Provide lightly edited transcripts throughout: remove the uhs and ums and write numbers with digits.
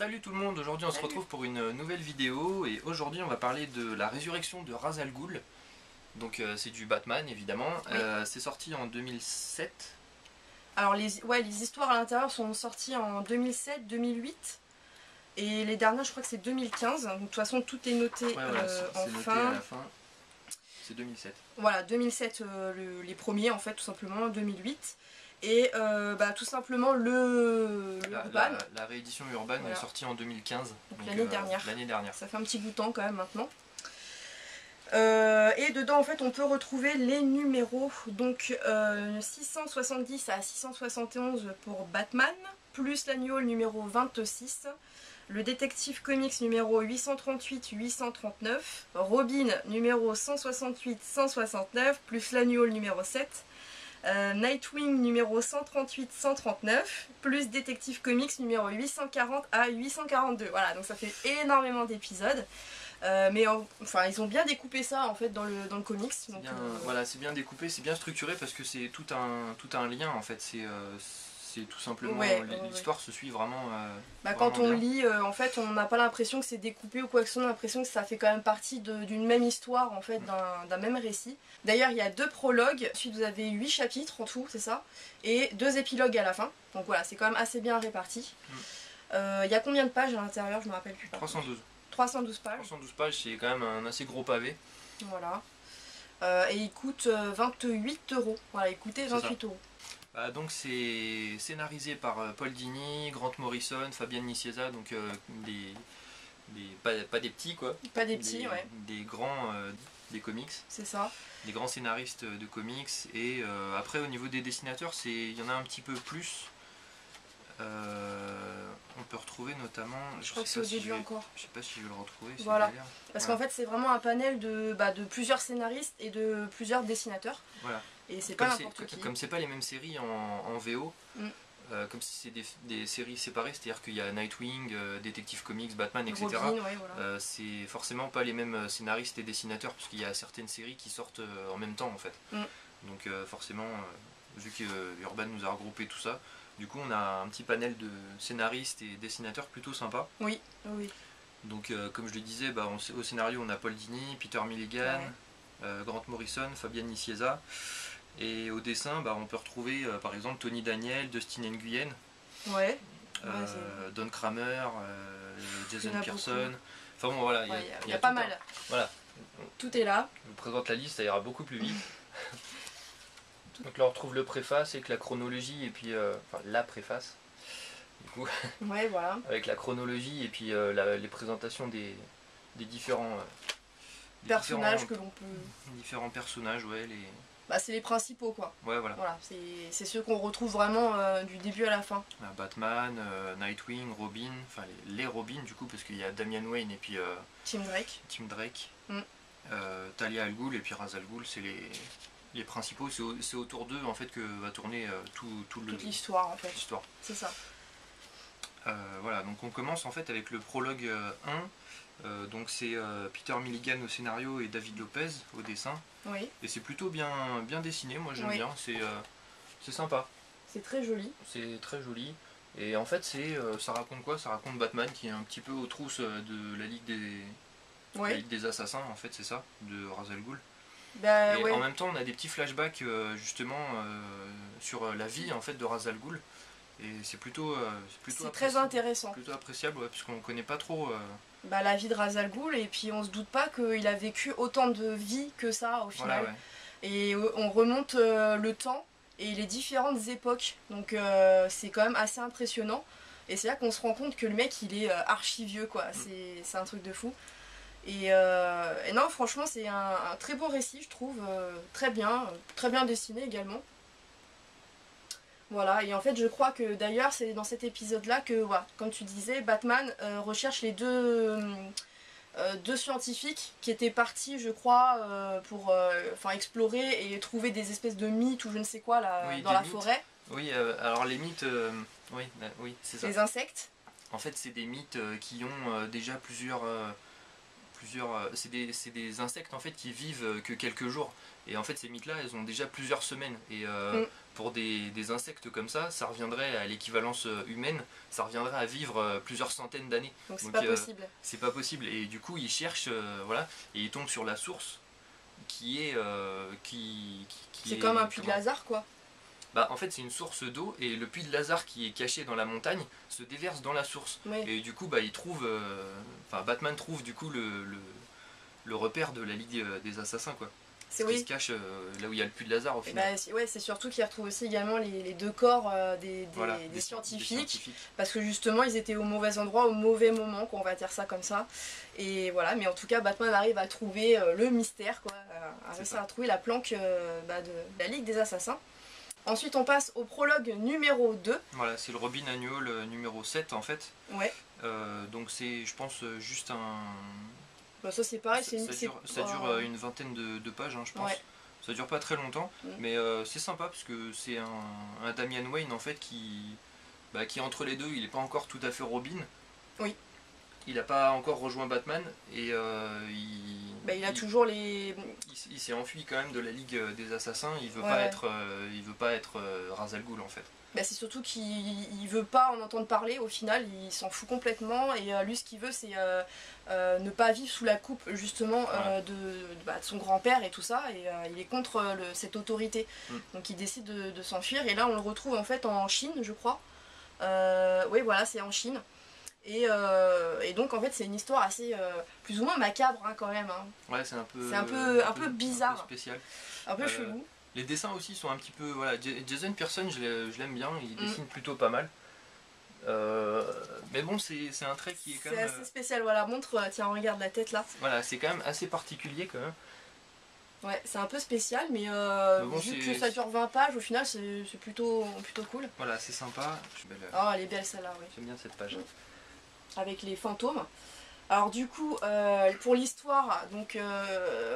Salut tout le monde, aujourd'hui on se retrouve pour une nouvelle vidéo et aujourd'hui on va parler de la résurrection de Ra's al Ghul. Donc c'est du Batman évidemment, Oui. C'est sorti en 2007. Alors les histoires à l'intérieur sont sorties en 2007, 2008 et les dernières je crois que c'est 2015. Donc, de toute façon tout est noté Ouais, voilà, en c'est noté fin. à la fin. C'est 2007. Voilà, 2007 les premiers en fait tout simplement, 2008. Et tout simplement l'Urban. La réédition Urban Voilà. est sortie en 2015. Donc l'année dernière. L'année dernière. Ça fait un petit bout de temps quand même maintenant. Et dedans en fait on peut retrouver les numéros, donc 670 à 671 pour Batman, plus l'annual numéro 26, le détective comics numéro 838-839, Robin numéro 168-169, plus l'annual numéro 7, Nightwing numéro 138-139, plus détective comics numéro 840 à 842. Voilà, donc ça fait énormément d'épisodes. Mais enfin ils ont bien découpé ça en fait dans le comics. Donc, voilà, c'est bien découpé, c'est bien structuré parce que c'est tout un lien en fait. C'est tout simplement l'histoire se suit vraiment. Quand on bien. lit, en fait, on n'a pas l'impression que c'est découpé ou quoi que ce soit. On a l'impression que ça fait quand même partie d'une même histoire en fait, d'un même récit. D'ailleurs, il y a 2 prologues. Ensuite, vous avez 8 chapitres en tout, c'est ça, et 2 épilogues à la fin. Donc voilà, c'est quand même assez bien réparti. Il y a combien de pages à l'intérieur? Je me rappelle plus. 312. 312 pages. 312 pages, c'est quand même un assez gros pavé. Voilà. Et il coûte 28 €. Voilà, il coûtait 28 €. Donc c'est scénarisé par Paul Dini, Grant Morrison, Fabian Nicieza, donc pas des petits quoi. Pas des petits, ouais. Des grands des comics. C'est ça. Des grands scénaristes de comics. Et après au niveau des dessinateurs, il y en a un petit peu plus. On peut retrouver notamment. Je crois que c'est au début encore. Je sais pas si je vais le retrouver. Voilà. Parce qu'en fait c'est vraiment un panel de plusieurs scénaristes et de plusieurs dessinateurs. Voilà. Et c'est pas n'importe qui. Comme c'est pas les mêmes séries en VO, comme si c'est des séries séparées, c'est-à-dire qu'il y a Nightwing, Detective Comics, Batman, etc. Robin, ouais, voilà. C'est forcément pas les mêmes scénaristes et dessinateurs, puisqu'il y a certaines séries qui sortent en même temps en fait. Donc forcément, vu que Urban nous a regroupé tout ça, du coup on a un petit panel de scénaristes et dessinateurs plutôt sympa. Oui, oui. Donc comme je le disais, au scénario on a Paul Dini, Peter Milligan, Grant Morrison, Fabian Nicieza. Et au dessin, on peut retrouver par exemple Tony Daniel, Dustin Nguyen, Don Kramer, Jason Pearson. Enfin bon voilà, il y a pas mal. Voilà. Tout est là. Je vous présente la liste, ça ira beaucoup plus vite. Donc là on retrouve le préface avec la chronologie et puis la préface. Du coup, ouais, voilà. avec la chronologie et puis les présentations des différents personnages que l'on peut. Différents personnages, ouais, les. C'est les principaux quoi. Ouais, voilà. C'est ceux qu'on retrouve vraiment du début à la fin. Batman, Nightwing, Robin, enfin les Robin du coup, parce qu'il y a Damian Wayne et puis Tim Drake. Talia al Ghul et puis Ra's al Ghul, c'est les principaux. C'est autour d'eux en fait que va tourner toute l'histoire en fait. C'est ça. Voilà, donc on commence en fait avec le prologue 1. Donc c'est Peter Milligan au scénario et David Lopez au dessin. Oui. Et c'est plutôt bien dessiné, moi j'aime bien, c'est sympa. C'est très joli. C'est très joli. Et en fait ça raconte quoi? Ça raconte Batman qui est un petit peu aux trousses de la Ligue des Assassins, en fait c'est ça, de Ra's al Ghul. En même temps on a des petits flashbacks justement sur la vie en fait de Ra's al Ghul. Et c'est plutôt très intéressant. Plutôt appréciable, puisqu'on ne connaît pas trop la vie de Ra's al Ghul, et puis on se doute pas qu'il a vécu autant de vie que ça au final. Voilà, et on remonte le temps et les différentes époques, donc c'est quand même assez impressionnant. Et c'est là qu'on se rend compte que le mec il est archi vieux quoi, c'est un truc de fou. Et non franchement c'est un très beau récit je trouve, très bien dessiné également. Voilà, et en fait je crois que d'ailleurs c'est dans cet épisode là que, voilà, comme tu disais, Batman recherche les deux scientifiques qui étaient partis je crois pour explorer et trouver des espèces de mythes ou je ne sais quoi là, dans la forêt. Oui, alors les mythes, oui c'est ça. Les insectes. En fait c'est des mythes qui ont déjà plusieurs c'est des insectes en fait qui vivent que quelques jours. Et en fait ces mythes là elles ont déjà plusieurs semaines. Et pour des insectes comme ça reviendrait à l'équivalence humaine, ça reviendrait à vivre plusieurs centaines d'années. Donc c'est pas possible. C'est pas possible. Et du coup ils cherchent, voilà, et ils tombent sur la source qui est... c'est comme un puits de Lazare quoi. Bah, en fait c'est une source d'eau et le puits de Lazare qui est caché dans la montagne se déverse dans la source. Et du coup bah, il trouve, Batman trouve du coup le repère de la Ligue des Assassins quoi. Qui se cache là où il y a le puits de Lazare au final. Bah, c'est surtout qu'il retrouve aussi également les deux corps des scientifiques, parce que justement ils étaient au mauvais endroit au mauvais moment, on va dire ça comme ça. Et voilà, mais en tout cas Batman arrive à trouver le mystère quoi, à réussir à trouver la planque de la Ligue des Assassins. Ensuite on passe au prologue numéro 2. Voilà, c'est le Robin Annual numéro 7 en fait. Ouais. Donc c'est je pense juste un... Bah ça c'est pareil, ça dure une vingtaine de pages hein, je pense. Ça dure pas très longtemps, mais c'est sympa parce que c'est un Damian Wayne en fait qui entre les deux, il est pas encore tout à fait Robin. Oui. Il n'a pas encore rejoint Batman et il a toujours les... Il s'est enfui quand même de la Ligue des Assassins, il veut pas être Ra's al Ghul en fait. Bah c'est surtout qu'il veut pas en entendre parler, au final il s'en fout complètement et lui ce qu'il veut c'est ne pas vivre sous la coupe justement de son grand-père et tout ça, et il est contre cette autorité. Donc il décide de s'enfuir et là on le retrouve en fait en Chine je crois. Oui voilà, c'est en Chine. Et donc en fait c'est une histoire assez plus ou moins macabre hein, quand même hein. Ouais, c'est un peu bizarre, un peu spécial, un peu chelou. Les dessins aussi sont un petit peu... Voilà, Jason Pearson, je l'aime bien, il dessine plutôt pas mal. Mais bon, c'est un trait qui est quand même... C'est assez spécial, voilà, montre, tiens, regarde la tête là. Voilà, c'est quand même assez particulier quand même. Ouais, c'est un peu spécial, mais bon, vu que ça dure 20 pages, au final, c'est plutôt cool. Voilà, c'est sympa. Oh, elle est belle celle-là, oui. J'aime bien cette page. Avec les fantômes. Alors du coup, pour l'histoire, donc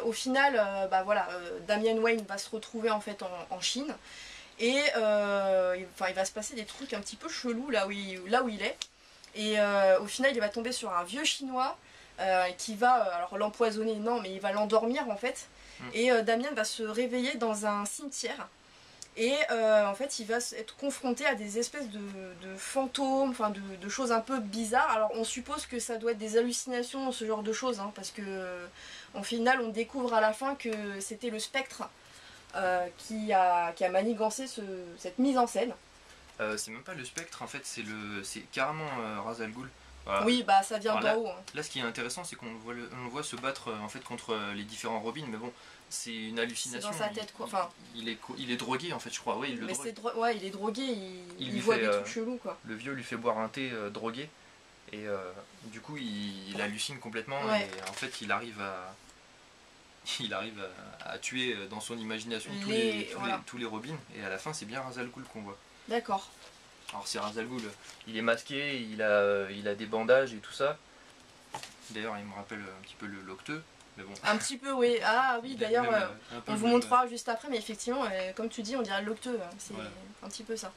au final, voilà, Damian Wayne va se retrouver en fait en Chine et il va se passer des trucs un petit peu chelous là où il est. Et au final, il va tomber sur un vieux chinois qui va, alors l'empoisonner, non, mais il va l'endormir en fait. Et Damian va se réveiller dans un cimetière. Et en fait il va être confronté à des espèces de fantômes, enfin de choses un peu bizarres. Alors on suppose que ça doit être des hallucinations, ce genre de choses, hein, parce que au final on découvre à la fin que c'était le spectre qui a manigancé cette mise en scène. C'est même pas le spectre en fait, c'est carrément Ra's al Ghul. Voilà. Oui, bah ça vient d'en haut. Hein. Là ce qui est intéressant c'est qu'on le voit se battre en fait contre les différents Robins, mais bon, c'est une hallucination. C'est dans sa tête quoi. Enfin, il est drogué en fait je crois. Ouais, il est drogué, il voit des trucs chelous quoi. Le vieux lui fait boire un thé drogué et du coup il hallucine complètement et en fait il arrive à tuer dans son imagination tous les Robins et à la fin c'est bien Ra's al Ghul qu'on voit. D'accord. Alors c'est Ra's al Ghul, il est masqué, il a des bandages et tout ça. D'ailleurs il me rappelle un petit peu le Locteux. Mais bon. Un petit peu, oui. Ah oui, d'ailleurs, on vous montrera juste après, mais effectivement, comme tu dis, on dirait le Locteux. C'est un petit peu ça.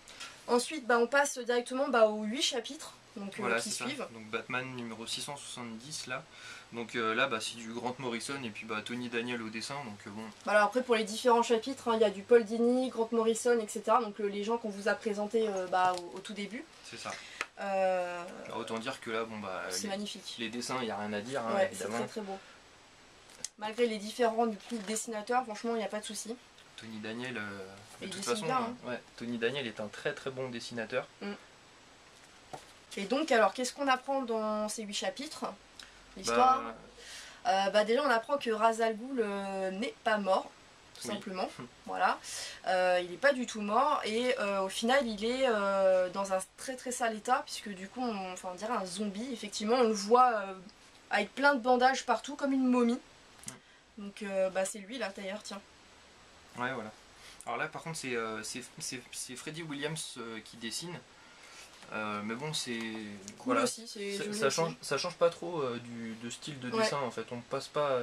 Ensuite, on passe directement aux 8 chapitres donc, qui suivent. Donc Batman numéro 670 là. Donc là, c'est du Grant Morrison et puis Tony Daniel au dessin. Donc bon. Alors après, pour les différents chapitres, il y a du Paul Dini, Grant Morrison, etc. Donc les gens qu'on vous a présentés au tout début. C'est ça. Autant dire que là, c'est magnifique. Les dessins, il n'y a rien à dire, ouais, évidemment. C'est très très beau. Malgré les différents dessinateurs, franchement, il n'y a pas de souci. Tony Daniel, de toute façon, bien, hein. Tony Daniel est un très très bon dessinateur. Et donc, alors, qu'est-ce qu'on apprend dans ces 8 chapitres? L'histoire déjà, on apprend que Ra's al Ghul n'est pas mort, tout simplement. Voilà. Il n'est pas du tout mort, et au final, il est dans un très très sale état, puisque du coup, on dirait un zombie. Effectivement, on le voit avec plein de bandages partout, comme une momie. Donc c'est lui là d'ailleurs, tiens. Ouais, voilà. Alors là par contre c'est Freddie Williams qui dessine. Mais bon c'est... Cool voilà. Aussi, ça change pas trop de style de dessin en fait. On passe pas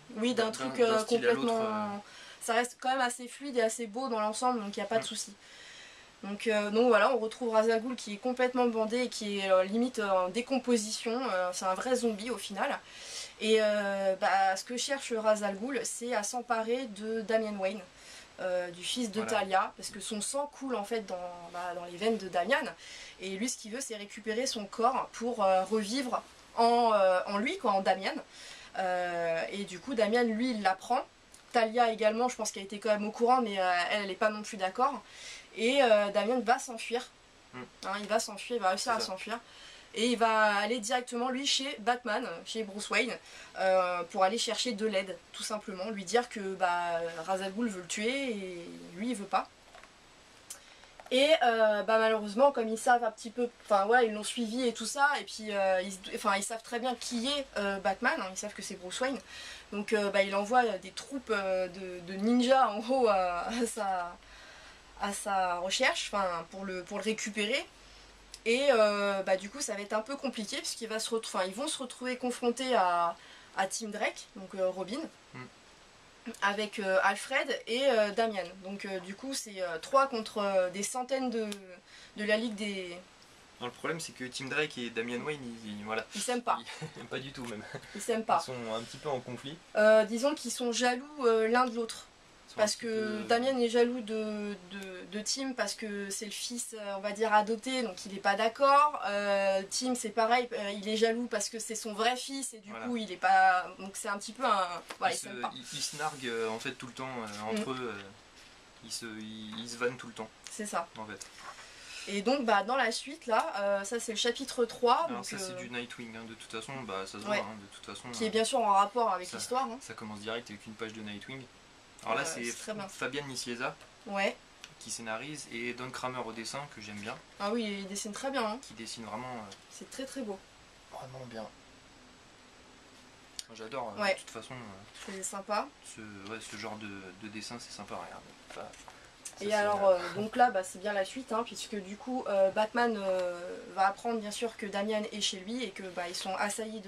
d'un truc complètement... Ça reste quand même assez fluide et assez beau dans l'ensemble, donc il n'y a pas de souci. Donc voilà, on retrouve Ra's al Ghul qui est complètement bandé et qui est limite en décomposition. C'est un vrai zombie au final. Et ce que cherche Ra's al Ghul, c'est à s'emparer de Damian Wayne, du fils de Talia, parce que son sang coule en fait dans les veines de Damian. Et lui, ce qu'il veut, c'est récupérer son corps pour revivre en lui, quoi, en Damian. Et du coup, Damian, lui, il l'apprend. Talia également, je pense qu'elle était quand même au courant, mais elle n'est pas non plus d'accord. Et Damian va s'enfuir. Il va s'enfuir, il va réussir à s'enfuir. Et il va aller directement, lui, chez Batman, chez Bruce Wayne, pour aller chercher de l'aide, tout simplement. Lui dire que Ra's al Ghul veut le tuer et lui, il veut pas. Et malheureusement, comme ils savent un petit peu, ils l'ont suivi et tout ça, et puis ils savent très bien qui est Batman, ils savent que c'est Bruce Wayne. Donc il envoie des troupes de ninjas, en gros, à sa recherche, pour le récupérer. Et du coup ça va être un peu compliqué puisqu'ils vont se retrouver confrontés à Tim Drake, donc Robin, avec Alfred et Damian. Donc du coup c'est 3 contre des centaines de la Ligue des... Non, le problème c'est que Tim Drake et Damian Wayne, ils s'aiment pas. Pas du tout même. Ils s'aiment pas. Ils sont un petit peu en conflit. Disons qu'ils sont jaloux l'un de l'autre. Parce que Damian est jaloux de Tim parce que c'est le fils, on va dire, adopté, donc il n'est pas d'accord. Tim, c'est pareil, il est jaloux parce que c'est son vrai fils et du coup il est pas... Donc c'est un petit peu un... Voilà, ils se narguent en fait tout le temps entre eux, ils se vannent tout le temps. C'est ça. En fait. Et donc dans la suite là, ça c'est le chapitre 3. Alors donc, ça c'est du Nightwing, de toute façon, ça se voit, de toute façon. Qui est bien sûr en rapport avec l'histoire. Ça commence direct avec une page de Nightwing. Alors là c'est Fabian Nicieza qui scénarise et Don Kramer au dessin, que j'aime bien. Ah oui, il dessine très bien. Qui dessine vraiment... C'est très très beau. Vraiment bien. J'adore, de toute façon... c'est sympa. Ce genre de dessin, c'est sympa à regarder. Et alors, donc là, c'est bien la suite, puisque du coup, Batman va apprendre bien sûr que Damian est chez lui et que ils sont assaillis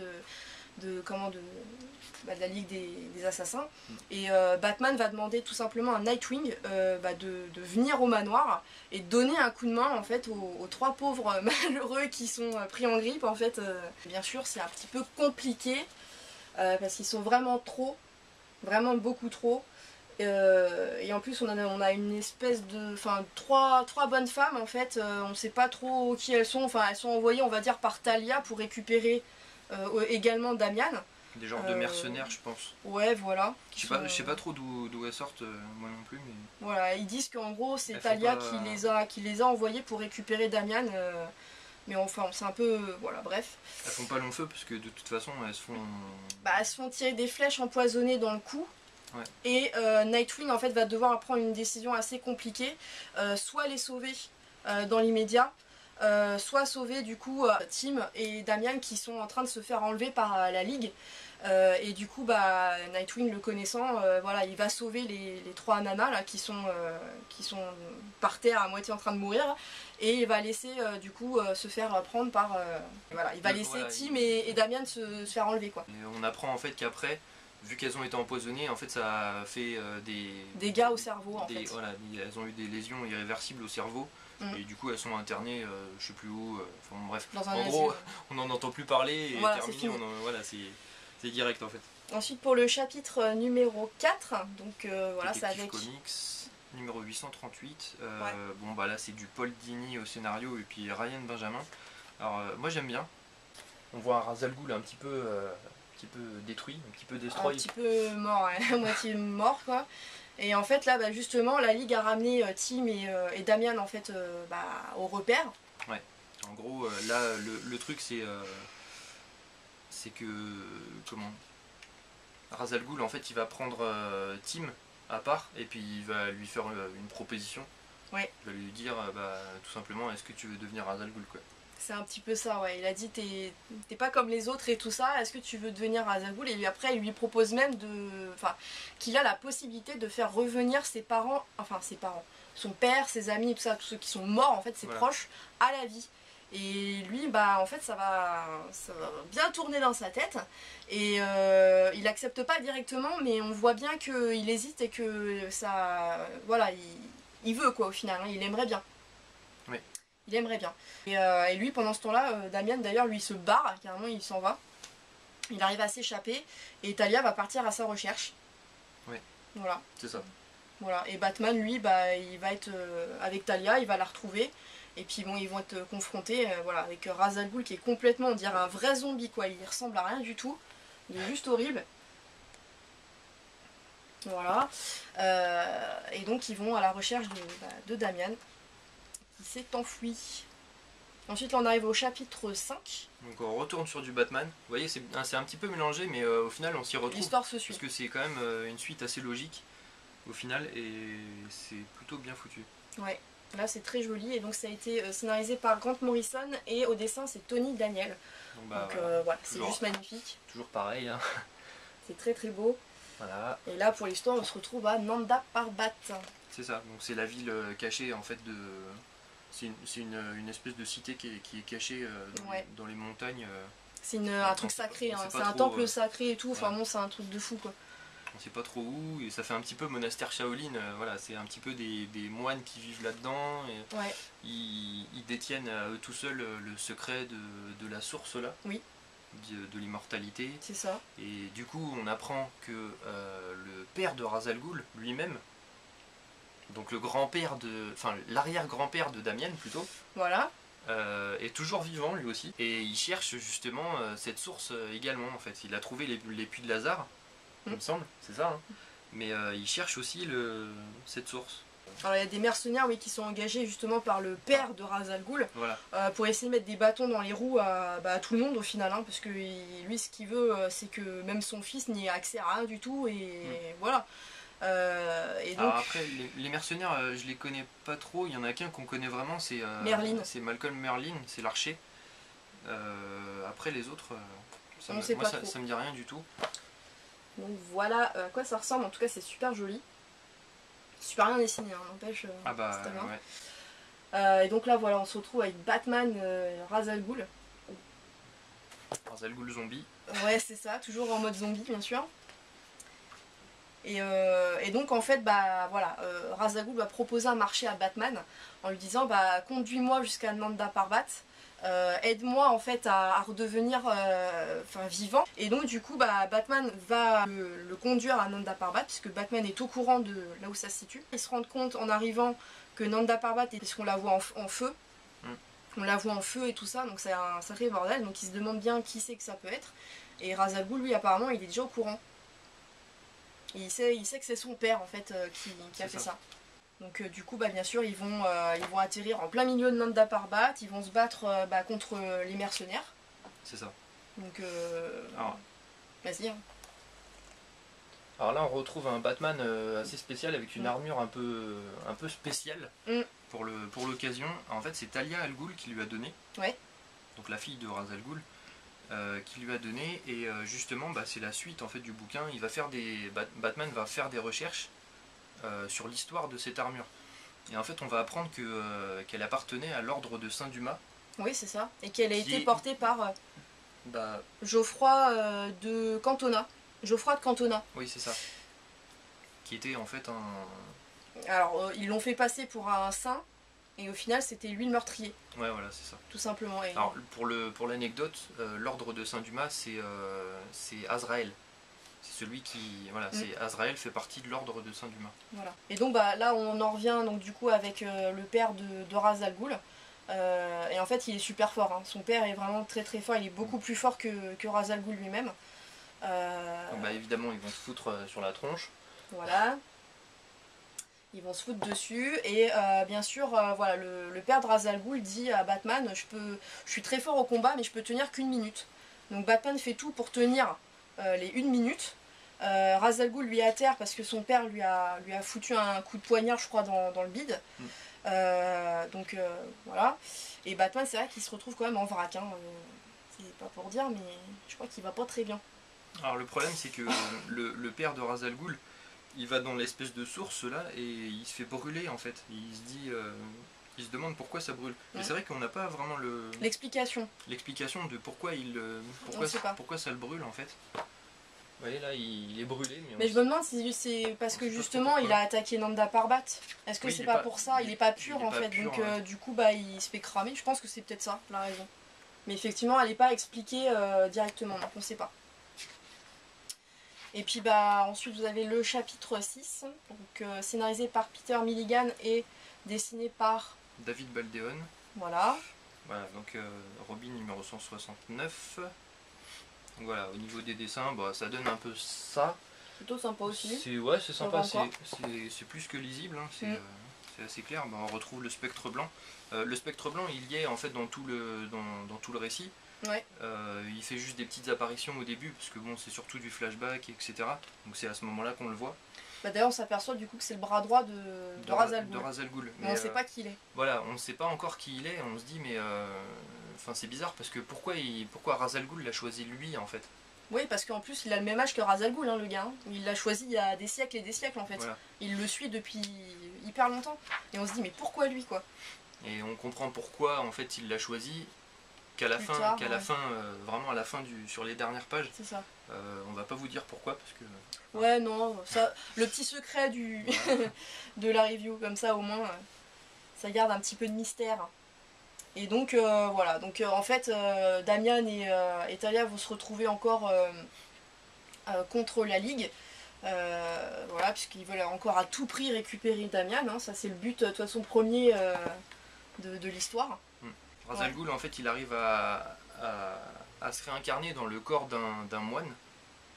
de la Ligue des Assassins. Et Batman va demander tout simplement à Nightwing de venir au manoir et donner un coup de main en fait aux 3 pauvres malheureux qui sont pris en grippe. En fait, bien sûr, c'est un petit peu compliqué parce qu'ils sont vraiment beaucoup trop. Et en plus on a une espèce de... trois bonnes femmes en fait, on ne sait pas trop qui elles sont, elles sont envoyées on va dire par Talia pour récupérer également Damian. Des genres de mercenaires je pense. Ouais voilà. Je sais pas trop d'où elles sortent moi non plus mais... Voilà, ils disent qu'en gros c'est Talia qui les a envoyées pour récupérer Damian. Mais enfin, c'est un peu... voilà, bref. Elles font pas long feu parce que de toute façon elles se font... elles se font tirer des flèches empoisonnées dans le cou. Ouais. Et Nightwing en fait va devoir prendre une décision assez compliquée, soit les sauver dans l'immédiat, soit sauver du coup Tim et Damian qui sont en train de se faire enlever par la Ligue. Et du coup Nightwing le connaissant, il va sauver les 3 nanas là, qui sont par terre à moitié en train de mourir, et il va laisser du coup se faire prendre par... il va laisser Tim et Damian se faire enlever quoi. Et on apprend en fait qu'après, vu qu'elles ont été empoisonnées, en fait ça a fait des dégâts au cerveau en fait. Voilà, elles ont eu des lésions irréversibles au cerveau. Et du coup elles sont internées, je sais plus où, bref. En gros, on n'en entend plus parler et terminé, c'est direct en fait. Ensuite pour le chapitre numéro 4, donc c'est avec... Comics, numéro 838, là c'est du Paul Dini au scénario et puis Ryan Benjamin. Alors moi j'aime bien, on voit un Ra's al Ghul un petit peu détruit, un petit peu destroy. Un petit peu mort, à moitié mort quoi. Et en fait là justement la Ligue a ramené Tim et Damian en fait au repère. Ouais, en gros là le truc c'est que Ra's al Ghul en fait il va prendre Tim à part et puis il va lui faire une proposition. Ouais. Il va lui dire tout simplement est-ce que tu veux devenir Ra's al Ghul quoi. C'est un petit peu ça, ouais. Il a dit t'es pas comme les autres et tout ça, est-ce que tu veux devenir Ra's al Ghul? Et après il lui propose même qu'il a la possibilité de faire revenir ses parents, son père, ses amis, tout ça, tous ceux qui sont morts en fait, ses proches, à la vie. Et lui en fait ça va bien tourner dans sa tête et il accepte pas directement, mais on voit bien qu'il hésite et que ça il veut quoi au final, il aimerait bien. Il aimerait bien. Et lui, pendant ce temps-là, Damian d'ailleurs, lui, se barre, carrément, il s'en va. Il arrive à s'échapper, et Talia va partir à sa recherche. Oui. Voilà. C'est ça. Voilà. Et Batman, lui, bah, il va être avec Talia, il va la retrouver. Et puis bon, ils vont être confrontés voilà, avec Ra's al Ghul qui est complètement, on dirait un vrai zombie, quoi. Il ressemble à rien du tout. Il est juste horrible. Voilà. Et donc ils vont à la recherche de Damian, qui s'est enfui. Ensuite, là, on arrive au chapitre 5. Donc on retourne sur du Batman. Vous voyez, c'est un petit peu mélangé, mais au final, on s'y retrouve. L'histoire se suit. Parce que c'est quand même une suite assez logique, au final, et c'est plutôt bien foutu. Ouais, là, c'est très joli. Et donc, ça a été scénarisé par Grant Morrison, et au dessin, c'est Tony Daniel. Donc voilà, c'est juste magnifique. Toujours pareil. Hein. C'est très très beau. Voilà. Et là, pour l'histoire, on se retrouve à Nanda Parbat. C'est ça, donc c'est la ville cachée, en fait, de... C'est une espèce de cité qui est cachée dans les montagnes. C'est un truc sacré, hein. C'est un temple sacré et tout, enfin bon, c'est un truc de fou, quoi. On sait pas trop où, et ça fait un petit peu monastère Shaolin, voilà, c'est un petit peu des moines qui vivent là-dedans, et ils détiennent à eux tout seuls le secret de la source là, de l'immortalité. C'est ça. Et du coup, on apprend que le père de Ra's al Ghul lui-même, donc le grand-père enfin l'arrière-grand-père de Damian plutôt, voilà. Est toujours vivant lui aussi, et il cherche justement cette source également en fait. Il a trouvé les puits de Lazare, il me semble, c'est ça, hein. Mais il cherche aussi cette source. Alors il y a des mercenaires qui sont engagés justement par le père de Ra's al Ghul, voilà. Pour essayer de mettre des bâtons dans les roues à tout le monde au final, hein, parce que lui ce qu'il veut c'est que même son fils n'y ait accès à rien du tout, et voilà. Et donc... Alors après, les mercenaires, je les connais pas trop. Il y en a qu'un qu'on connaît vraiment, c'est Malcolm Merlyn, c'est l'archer. Après les autres, ça me dit rien du tout. Donc voilà à quoi ça ressemble. En tout cas, c'est super joli, super bien dessiné, hein, n'empêche. Ah bah ouais. Et donc là, voilà, on se retrouve avec Batman, Ra's al Ghul. Ra's al Ghul zombie. Ouais, c'est ça, toujours en mode zombie, bien sûr. Et donc en fait voilà, Ra's al Ghul va proposer un marché à Batman en lui disant conduis-moi jusqu'à Nanda Parbat, aide-moi en fait à redevenir vivant. Et donc du coup Batman va le conduire à Nanda Parbat, puisque Batman est au courant de là où ça se situe. Ils se rendent compte en arrivant que Nanda Parbat, puisqu'on la voit en feu, on la voit en feu et tout ça, donc c'est un sacré bordel. Donc ils se demandent bien qui c'est que ça peut être, et Ra's al Ghul lui apparemment il est déjà au courant. Il sait que c'est son père en fait qui a fait ça. Donc du coup bien sûr ils vont atterrir en plein milieu de Nanda Parbat, ils vont se battre contre les mercenaires. C'est ça. Donc vas-y. Hein. Alors là on retrouve un Batman assez spécial avec une armure un peu spéciale pour l'occasion. En fait c'est Talia al Ghul qui lui a donné. Ouais. Donc la fille de Ra's al Ghul. Qui lui a donné, et justement c'est la suite en fait du bouquin. Batman va faire des recherches sur l'histoire de cette armure, et en fait on va apprendre qu'elle appartenait à l'ordre de Saint-Dumas. Oui, c'est ça, et qu'elle a été portée par Geoffroy de Cantona. Geoffroy de Cantona. Oui, c'est ça. Qui était en fait un... Alors ils l'ont fait passer pour un saint, et au final c'était lui le meurtrier. Ouais, voilà, c'est ça. Tout simplement. Et... Alors pour l'anecdote, l'ordre de Saint-Dumas c'est Azraël. C'est celui qui... Voilà, c'est Azraël fait partie de l'ordre de Saint-Dumas. Voilà. Et donc là on en revient donc du coup avec le père de Ra's al Ghul. Et en fait il est super fort, hein. Son père est vraiment très très fort, il est beaucoup plus fort que Ra's al Ghul lui-même. Donc évidemment ils vont se foutre sur la tronche. Voilà. Ils vont se foutre dessus, et bien sûr voilà, le père de Ra's al Ghul dit à Batman je suis très fort au combat mais je peux tenir qu'une minute. Donc Batman fait tout pour tenir les 1 minute. Ra's al Ghul lui est à terre parce que son père lui a foutu un coup de poignard je crois dans le bide. Donc voilà. Et Batman c'est vrai qu'il se retrouve quand même en vrac, hein. C'est pas pour dire mais je crois qu'il va pas très bien. Alors le problème c'est que le père de Ra's al Ghul, il va dans l'espèce de source là et il se fait brûler en fait. Il se dit, il se demande pourquoi ça brûle. Mais c'est vrai qu'on n'a pas vraiment l'explication de pourquoi ça le brûle en fait. Vous voyez là, il est brûlé. Mais je me demande si c'est parce que justement il a attaqué Nanda Parbat. Est-ce que c'est pas pour ça? Il est pas pur en fait, donc du coup bah il se fait cramer. Je pense que c'est peut-être ça la raison. Mais effectivement elle n'est pas expliquée directement, donc on sait pas. Et puis bah ensuite vous avez le chapitre 6, donc scénarisé par Peter Milligan et dessiné par David Baldeón. Voilà. Voilà, donc Robin numéro 169. Donc voilà, au niveau des dessins, bah, ça donne un peu ça. Plutôt sympa aussi. Ouais, c'est sympa, c'est plus que lisible, hein. C'est assez clair. Bah, on retrouve le spectre blanc. Le spectre blanc, il y est en fait dans tout le récit. Ouais. Il fait juste des petites apparitions au début, parce que bon, c'est surtout du flashback, etc. Donc c'est à ce moment-là qu'on le voit. Bah d'ailleurs on s'apparaît du coup que c'est le bras droit de Ra's al Ghul. Mais on ne sait pas qui il est. Voilà, on ne sait pas encore qui il est, on se dit mais c'est bizarre parce que pourquoi Ra's al Ghul l'a choisi lui en fait. Oui, parce qu'en plus il a le même âge que Ra's al Ghul, hein, le gars. Hein. Il l'a choisi il y a des siècles et des siècles en fait. Voilà. Il le suit depuis hyper longtemps. Et on se dit mais pourquoi lui quoi. Et on comprend pourquoi en fait il l'a choisi qu'à la fin, vraiment à la fin sur les dernières pages. C'est ça. On va pas vous dire pourquoi parce que. Ouais non, ça, le petit secret de la review, comme ça au moins ça garde un petit peu de mystère. Et donc voilà, donc en fait Damian et Talia vont se retrouver encore contre la Ligue. Voilà, puisqu'ils veulent encore à tout prix récupérer Damian, hein, ça c'est le but de toute façon premier de l'histoire. Ra's al Ghul en fait il arrive à se réincarner dans le corps d'un moine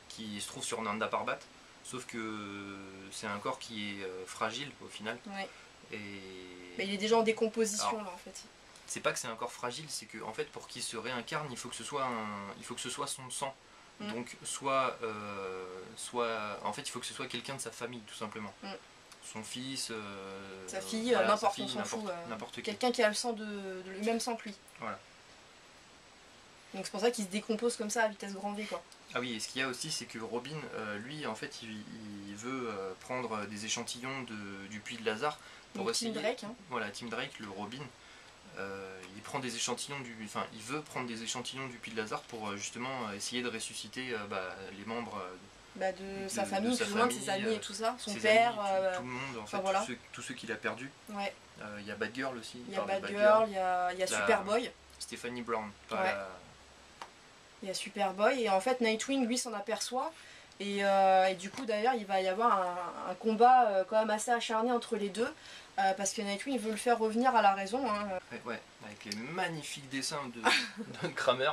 qui se trouve sur Nanda Parbat, sauf que c'est un corps qui est fragile au final. Ouais. Et... Mais il est déjà en décomposition. Alors, là en fait. C'est pas que c'est un corps fragile, c'est que en fait pour qu'il se réincarne il faut que ce soit son sang. Donc soit en fait il faut que ce soit quelqu'un de sa famille tout simplement. Son fils, sa fille, voilà, n'importe, on s'en fout. Quelqu'un qui a le même sang que lui. Voilà. Donc c'est pour ça qu'il se décompose comme ça à vitesse grand V quoi. Ah oui, et ce qu'il y a aussi c'est que Robin, lui en fait il veut prendre des échantillons du puits de Lazare pour essayer. Tim Drake, hein. Voilà, Tim Drake, le Robin. Il prend des échantillons il veut prendre des échantillons du puits de Lazare pour justement essayer de ressusciter les membres de sa famille, plus ou moins de ses amis et tout ça, son père, tout le monde en fait, voilà. tous ceux qu'il a perdus. Ouais. Il y a Batgirl aussi. Il y a Batgirl, il y a Superboy. Stephanie Brown. Il y a Superboy et en fait Nightwing lui s'en aperçoit et du coup d'ailleurs il va y avoir un combat quand même assez acharné entre les deux. Parce que Nightwing veut le faire revenir à la raison. Hein. Ouais, avec les magnifiques dessins de Kramer.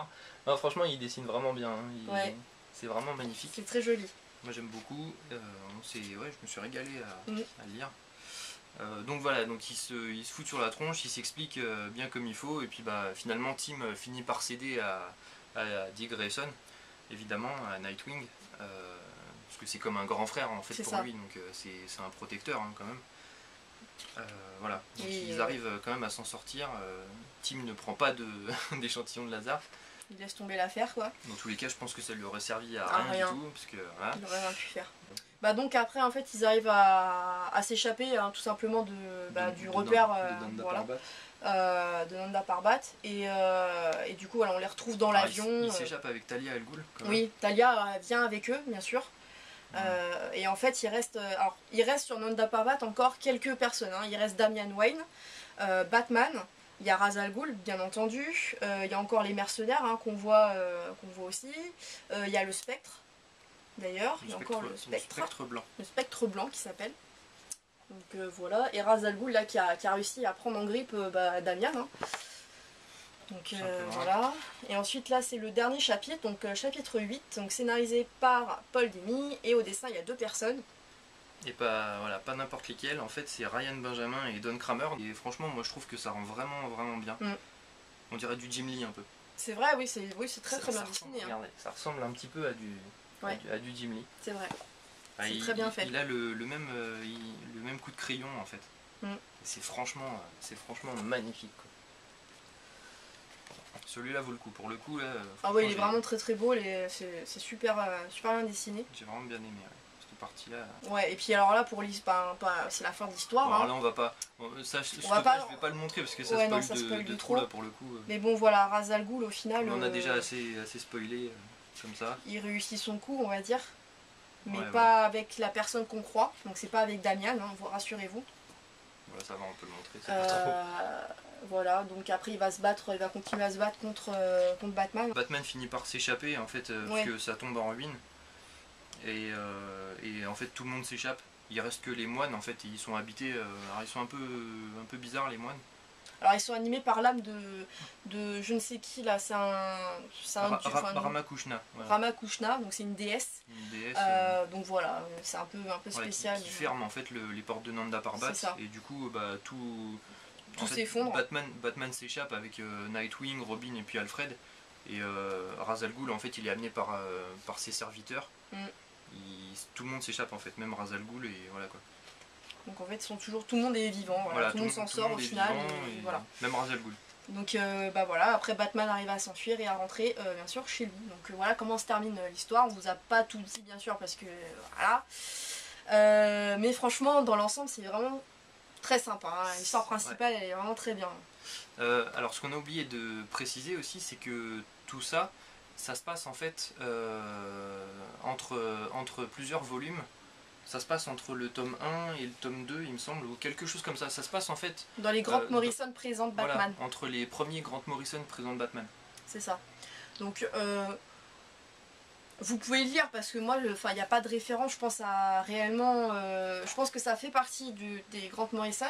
Non, franchement, il dessine vraiment bien. Hein. C'est vraiment magnifique. C'est très joli. Moi, j'aime beaucoup. Je me suis régalé à le lire. Donc voilà, donc il se fout sur la tronche, il s'explique bien comme il faut. Et puis finalement, Tim finit par céder à Dick Grayson, évidemment, à Nightwing. Parce que c'est comme un grand frère en fait pour lui. Donc c'est un protecteur hein, quand même. Voilà, donc ils arrivent quand même à s'en sortir. Tim ne prend pas d'échantillon de Lazare. Il laisse tomber l'affaire quoi. Dans tous les cas, je pense que ça lui aurait servi à rien du tout. Parce que, voilà. Il aurait rien pu faire. Donc après, en fait, ils arrivent à s'échapper hein, tout simplement du repère de Nanda Parbat. Et du coup, voilà, on les retrouve dans l'avion. Ils s'échappent avec Talia al Ghul. Oui, Talia vient avec eux, bien sûr. Et en fait, il reste sur Nanda Parbat encore quelques personnes. Hein. Il reste Damian Wayne, Batman, il y a Ra's al Ghul, bien entendu. Il y a encore les mercenaires hein, qu'on voit aussi. Il y a le Spectre, d'ailleurs. Il y a encore le Spectre blanc. Le Spectre blanc qui s'appelle. Donc voilà. Et Ra's al Ghul là, qui a réussi à prendre en grippe Damian. Hein. Donc voilà, et ensuite là c'est le dernier chapitre, donc chapitre 8, donc scénarisé par Paul Dini, et au dessin il y a deux personnes. Et pas n'importe lesquelles, en fait c'est Ryan Benjamin et Don Kramer, et franchement moi je trouve que ça rend vraiment bien. On dirait du Jim Lee un peu. C'est vrai, oui c'est très bien dessiné. Regardez, ça ressemble un petit peu à du Jim Lee. C'est vrai, c'est très bien fait. Il a le même coup de crayon en fait. C'est franchement magnifique quoi. Celui-là vaut le coup, pour le coup là. Ah ouais, il est vraiment très beau, c'est super bien dessiné. J'ai vraiment bien aimé cette partie-là. Ouais, et puis alors là pour c'est la fin de l'histoire. Alors là on va pas, je vais pas le montrer parce que ça spoil de trop là pour le coup. Mais bon voilà, Ra's al Ghul au final. On a déjà assez spoilé comme ça. Il réussit son coup on va dire. mais pas avec la personne qu'on croit. Donc c'est pas avec Damian, hein, rassurez-vous. Voilà, ça va, on peut le montrer, c'est pas trop. Voilà, donc après il va continuer à se battre contre Batman. Batman finit par s'échapper en fait, parce que ça tombe en ruine. Et en fait tout le monde s'échappe. Il reste que les moines, en fait, ils sont habités, alors ils sont un peu bizarres les moines. Alors ils sont animés par l'âme de je ne sais qui là, c'est un Ramakushna. Voilà. Ramakushna, donc c'est une déesse. Donc voilà, c'est un peu spécial. Qui ferme en fait les portes de Nanda Parbat, et du coup tout s'effondre. Batman s'échappe avec Nightwing, Robin et puis Alfred. Et Ra's al Ghul en fait il est amené par ses serviteurs. Tout le monde s'échappe en fait, même Ra's al Ghul, et voilà quoi. Donc en fait tout le monde est vivant, voilà, tout le monde s'en sort au final. Et voilà. Même Ra's al Ghul. Donc voilà, après Batman arrive à s'enfuir et à rentrer bien sûr chez lui. Donc voilà comment se termine l'histoire. On vous a pas tout dit bien sûr parce que voilà. Mais franchement dans l'ensemble c'est vraiment très sympa, hein. L'histoire principale elle est vraiment très bien. Alors ce qu'on a oublié de préciser aussi, c'est que tout ça se passe en fait entre plusieurs volumes. Ça se passe entre le tome 1 et le tome 2 il me semble, ou quelque chose comme ça. Ça se passe en fait dans les Grant Morrison présentent Batman. Voilà, entre les premiers Grant Morrison présentent Batman. C'est ça. Donc vous pouvez lire parce que moi, il n'y a pas de référence, je pense à réellement... je pense que ça fait partie des Grant Morrison.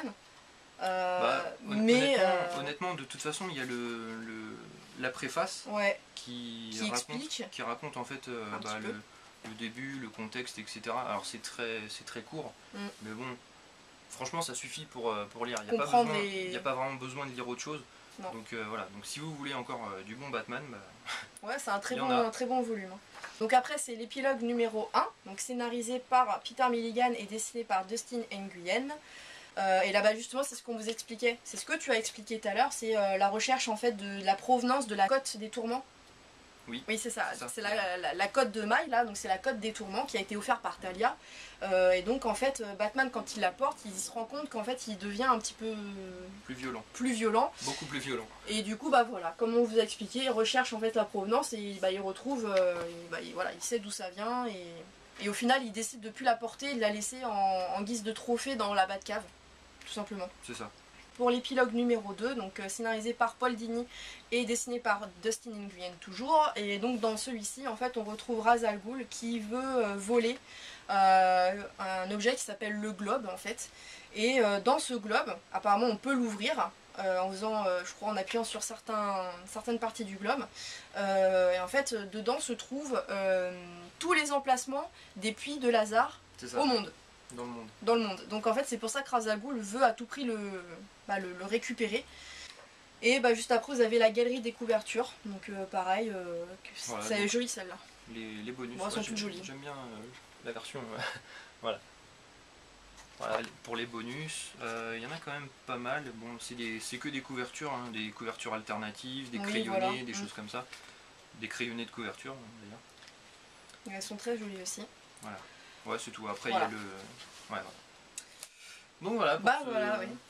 Mais honnêtement, de toute façon, il y a la préface qui raconte en fait le début, le contexte, etc. Alors c'est très court, mais bon, franchement ça suffit pour lire. Il n'y a pas vraiment besoin de lire autre chose. Non. Donc voilà, donc si vous voulez encore du bon Batman, ouais, c'est un très bon volume. Donc après c'est l'épilogue numéro 1, donc scénarisé par Peter Milligan et dessiné par Dustin Nguyen. Et là-bas justement c'est ce qu'on vous expliquait, c'est ce que tu as expliqué tout à l'heure, c'est la recherche en fait de la provenance de la cote des tourments. Oui, c'est ça. C'est la cote de maille là, donc c'est la cote des tourments qui a été offerte par Talia. Et donc en fait Batman quand il la porte, il se rend compte qu'en fait il devient un petit peu plus violent. Beaucoup plus violent. Et du coup voilà, comme on vous a expliqué, il recherche en fait la provenance et il retrouve, il sait d'où ça vient et au final il décide de plus la porter et de la laisser en guise de trophée dans la Batcave, tout simplement. C'est ça. Pour l'épilogue numéro 2, donc scénarisé par Paul Dini et dessiné par Dustin Nguyen toujours. Et donc dans celui-ci, en fait, on retrouve Ra's al Ghul qui veut voler un objet qui s'appelle le globe, en fait. Et dans ce globe, apparemment, on peut l'ouvrir en faisant, je crois, en appuyant sur certaines parties du globe. Et en fait, dedans se trouvent tous les emplacements des puits de Lazare au monde. Dans le monde. Donc en fait c'est pour ça que Ra's al Ghul veut à tout prix le récupérer. Et juste après vous avez la galerie des couvertures. Donc pareil, voilà, c'est joli celle-là. Les bonus, sont toutes jolies. J'aime bien la version. Voilà, pour les bonus, il y en a quand même pas mal. Bon, c'est que des couvertures, hein, des couvertures alternatives, des crayonnés, des choses comme ça. Des crayonnés de couverture d'ailleurs. Elles sont très jolies aussi. Voilà. Ouais, c'est tout. Après, il y a le... Ouais, bon, voilà.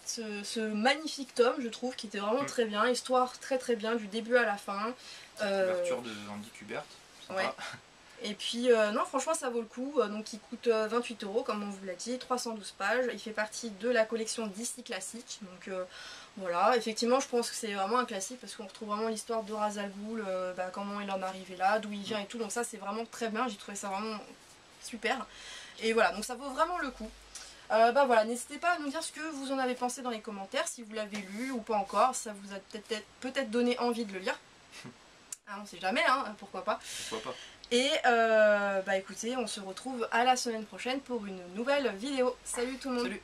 Ce magnifique tome, je trouve, qui était vraiment très bien. Histoire très très bien, du début à la fin. Couverture de Andy Kubert. Ouais. Et puis, non, franchement, ça vaut le coup. Donc, il coûte 28 €, comme on vous l'a dit, 312 pages. Il fait partie de la collection DC Classique. Donc, voilà. Effectivement, je pense que c'est vraiment un classique parce qu'on retrouve vraiment l'histoire de Ra's al Ghul, comment il en est arrivé là, d'où il vient et tout. Donc, ça, c'est vraiment très bien. J'ai trouvé ça vraiment super. Et voilà, donc ça vaut vraiment le coup. Voilà, n'hésitez pas à nous dire ce que vous en avez pensé dans les commentaires, si vous l'avez lu ou pas encore, ça vous a peut-être donné envie de le lire. On sait jamais, hein, pourquoi pas. Pourquoi pas. Et écoutez, on se retrouve à la semaine prochaine pour une nouvelle vidéo. Salut tout le monde. Salut.